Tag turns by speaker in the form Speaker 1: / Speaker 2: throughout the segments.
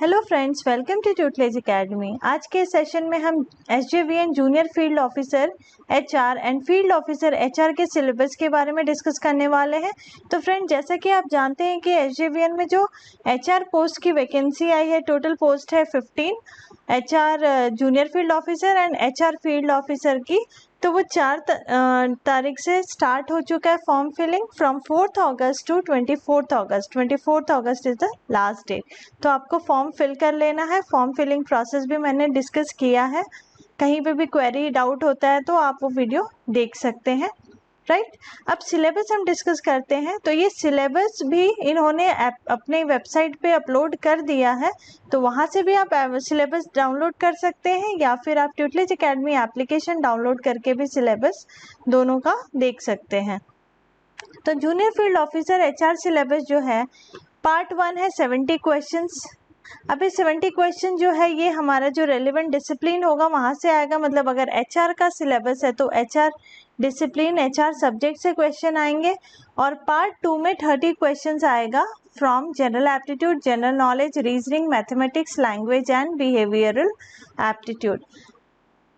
Speaker 1: Hello friends, welcome to Tutelage Academy. आज के session में हम SJVN junior field officer HR and field officer HR के syllabus के बारे में डिस्कस करने वाले हैं। तो फ्रेंड, जैसा कि आप जानते हैं कि SJVN में जो HR पोस्ट की वैकेंसी आई है, टोटल पोस्ट है 15 HR junior field officer and HR field officer की। तो वो 4 तारीख से स्टार्ट हो चुका है form filling from 4th August to 24th August. 24th August is the last date. तो आपको फॉर्म फिल कर लेना है। फॉर्म फिलिंग प्रोसेस भी मैंने डिस्कस किया है। कहीं पे भी क्वेरी डाउट होता है तो आप वो वीडियो देख सकते हैं, राइट। अब सिलेबस हम डिस्कस करते हैं। तो ये सिलेबस भी इन्होंने अपने वेबसाइट पे अपलोड कर दिया है, तो वहाँ से भी आप सिलेबस डाउनलोड कर सकते हैं या फिर आप ट्यूटलेज एकेडमी एप्लीकेशन डाउनलोड करके भी सिलेबस दोनों का देख सकते हैं। तो junior field officer HR syllabus जो है, पार्ट 1 है 70 क्वेश्चंस। अभी 70 क्वेश्चन जो है ये हमारा जो रेलिवेंट डिसिप्लिन होगा वहाँ से आएगा। मतलब अगर HR का सिलेबस है तो HR डिसिप्लिन, HR सब्जेक्ट से क्वेश्चन आएंगे। और पार्ट 2 में 30 क्वेश्चंस आएगा from general aptitude, general knowledge, reasoning, mathematics, language and behavioural aptitude.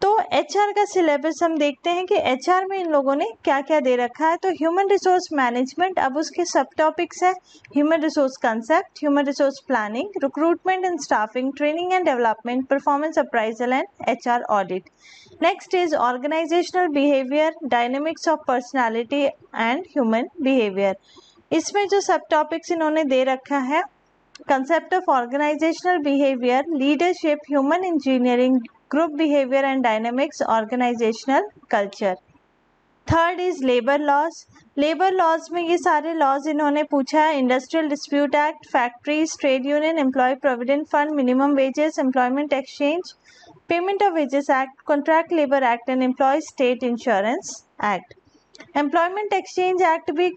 Speaker 1: तो HR का सिलेबस हम देखते हैं कि HR में इन लोगों ने क्या क्या दे रखा है। तो ह्यूमन रिसोर्स मैनेजमेंट, अब उसके सब टॉपिक्स है human resource concept, human resource planning, recruitment and staffing, training and development, performance appraisal and HR audit. Next is organisational behaviour, dynamics of personality and human behaviour. इसमें जो सब topics इन्होंने दे रखा है, concept of organizational behavior, leadership, human engineering, group behavior and dynamics, organizational culture. Third is labour laws. Labour laws में ये सारे laws इन्होंने पूछा है। Industrial dispute act, factories, trade union, employ provident fund, minimum wages, employment exchange, payment of wages act, contract labour act and employ state insurance act. Employment exchange act भी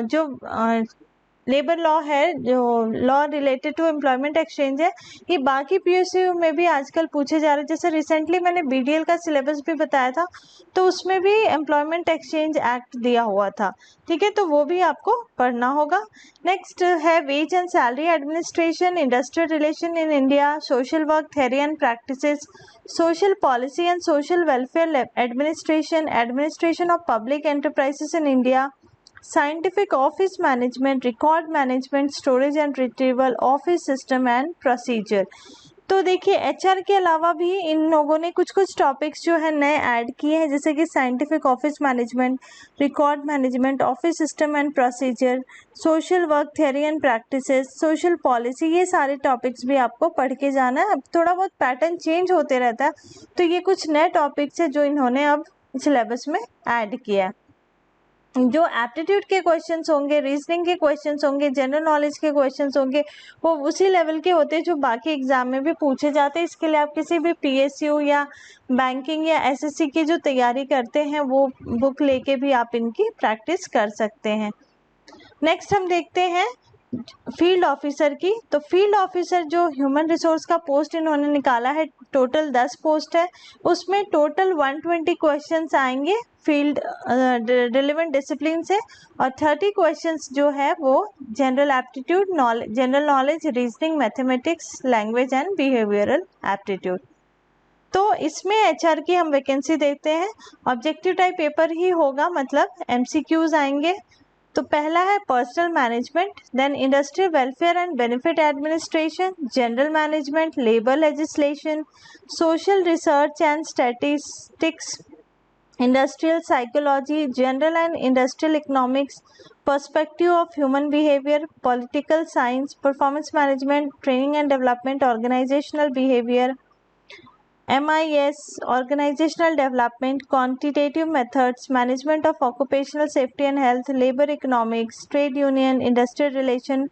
Speaker 1: जो labour law है, जो law related to employment exchange है, ये बाकी PSU में भी आजकल पूछे जा रहे हैं। जैसे रिसेंटली मैंने BDL का सिलेबस भी बताया था, तो उसमें भी एम्प्लॉयमेंट एक्सचेंज एक्ट दिया हुआ था, ठीक है। तो वो भी आपको पढ़ना होगा। नेक्स्ट है veg and salary administration, industrial relation in India, social work theory and practices, social policy and social welfare administration, administration of public enterprises in India, scientific office management, record management, storage and retrieval, office system and procedure. तो देखिए, HR के अलावा भी इन लोगों ने कुछ कुछ topics जो है नए ऐड किए हैं, जैसे कि scientific office management, record management, office system and procedure, social work theory and practices, social policy. ये सारे टॉपिक्स भी आपको पढ़ के जाना है। अब थोड़ा बहुत पैटर्न चेंज होते रहता है, तो ये कुछ नए टॉपिक्स है जो इन्होंने अब सिलेबस में ऐड किया है। जो एप्टीट्यूड के क्वेश्चंस होंगे, रीजनिंग के क्वेश्चंस होंगे, जनरल नॉलेज के क्वेश्चंस होंगे, वो उसी लेवल के होते हैं जो बाकी एग्जाम में भी पूछे जाते हैं। इसके लिए आप किसी भी PSU या बैंकिंग या SSC की जो तैयारी करते हैं वो बुक लेके भी आप इनकी प्रैक्टिस कर सकते हैं। नेक्स्ट हम देखते हैं फील्ड ऑफिसर की। तो फील्ड ऑफिसर जो ह्यूमन रिसोर्स का पोस्ट इन्होंने निकाला है, टोटल 10 पोस्ट है। उसमें टोटल 120 क्वेश्चंस आएंगे फील्ड रिलेवेंट डिसिप्लिन से, और 30 क्वेश्चंस जो है वो general aptitude, general knowledge, reasoning, mathematics, language and behavioural aptitude. तो इसमें HR की हम वैकेंसी देखते हैं। ऑब्जेक्टिव टाइप पेपर ही होगा, मतलब MCQs आएंगे। तो पहला है personal management, then industrial welfare and benefit administration, general management, labour legislation, social research and statistics, industrial psychology, general and industrial economics, perspective of human behaviour, political science, performance management, training and development, organisational behaviour, MIS, organizational development, quantitative methods, management of occupational safety and health, labor economics, trade union, industrial relation,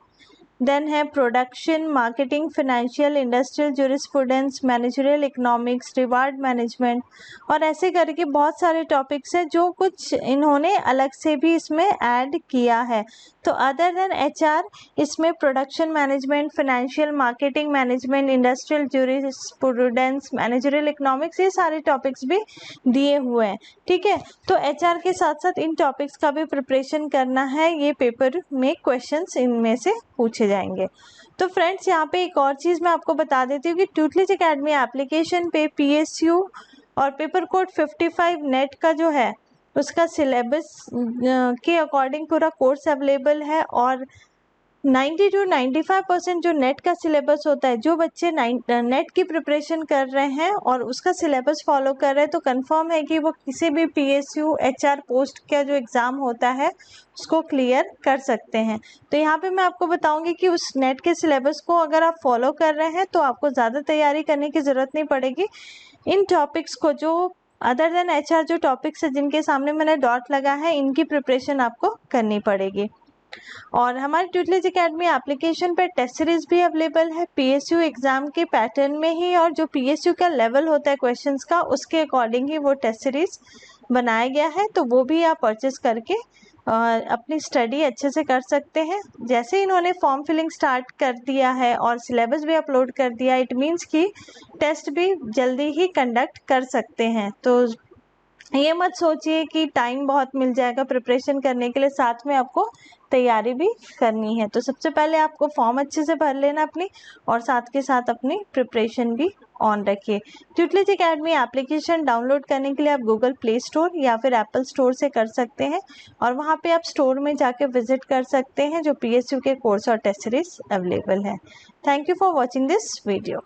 Speaker 1: then है production, marketing, financial, industrial jurisprudence, managerial economics, reward management, और ऐसे करके बहुत सारे topics हैं जो कुछ इन्होंने अलग से भी इसमें ऐड किया है। तो अदर देन HR इसमें production management, financial, marketing management, industrial jurisprudence, managerial economics, ये सारे टॉपिक्स भी दिए हुए हैं, ठीक है। तो HR के साथ साथ इन टॉपिक्स का भी प्रिपरेशन करना है, ये पेपर में क्वेश्चंस इनमें से पूछे सीखे जाएंगे। तो फ्रेंड्स यहाँ पे एक और चीज़ मैं आपको बता देती हूँ कि ट्यूटलेज एकेडमी एप्लीकेशन पे PSU और पेपर कोड 55 नेट का जो है उसका सिलेबस के अकॉर्डिंग पूरा कोर्स अवेलेबल है, और 90 to 95% जो नेट का सिलेबस होता है, जो बच्चे नेट की प्रिपरेशन कर रहे हैं और उसका सिलेबस फॉलो कर रहे हैं, तो कंफर्म है कि वो किसी भी PSU HR पोस्ट का जो एग्ज़ाम होता है उसको क्लियर कर सकते हैं। तो यहाँ पे मैं आपको बताऊंगी कि उस नेट के सिलेबस को अगर आप फॉलो कर रहे हैं तो आपको ज़्यादा तैयारी करने की ज़रूरत नहीं पड़ेगी। इन टॉपिक्स को, जो अदर देन HR जो टॉपिक्स है जिनके सामने मैंने डॉट लगा है, इनकी प्रिपरेशन आपको करनी पड़ेगी। और हमारे ट्यूटलेज एकेडमी एप्लीकेशन पर टेस्ट सीरीज भी अवेलेबल है PSU एग्ज़ाम के पैटर्न में ही, और जो PSU का लेवल होता है क्वेश्चंस का उसके अकॉर्डिंग ही वो टेस्ट सीरीज बनाया गया है। तो वो भी आप परचेस करके अपनी स्टडी अच्छे से कर सकते हैं। जैसे इन्होंने फॉर्म फिलिंग स्टार्ट कर दिया है और सिलेबस भी अपलोड कर दिया, इट मीन्स कि टेस्ट भी जल्दी ही कंडक्ट कर सकते हैं। तो ये मत सोचिए कि टाइम बहुत मिल जाएगा प्रिपरेशन करने के लिए, साथ में आपको तैयारी भी करनी है। तो सबसे पहले आपको फॉर्म अच्छे से भर लेना अपनी, और साथ के साथ अपनी प्रिपरेशन भी ऑन रखिए। ट्यूटलेज एकेडमी एप्लीकेशन डाउनलोड करने के लिए आप गूगल प्ले स्टोर या फिर एप्पल स्टोर से कर सकते हैं, और वहाँ पे आप स्टोर में जाके विजिट कर सकते हैं जो PSU के कोर्स और टेस्ट सीरीज अवेलेबल है। Thank you for watching this video.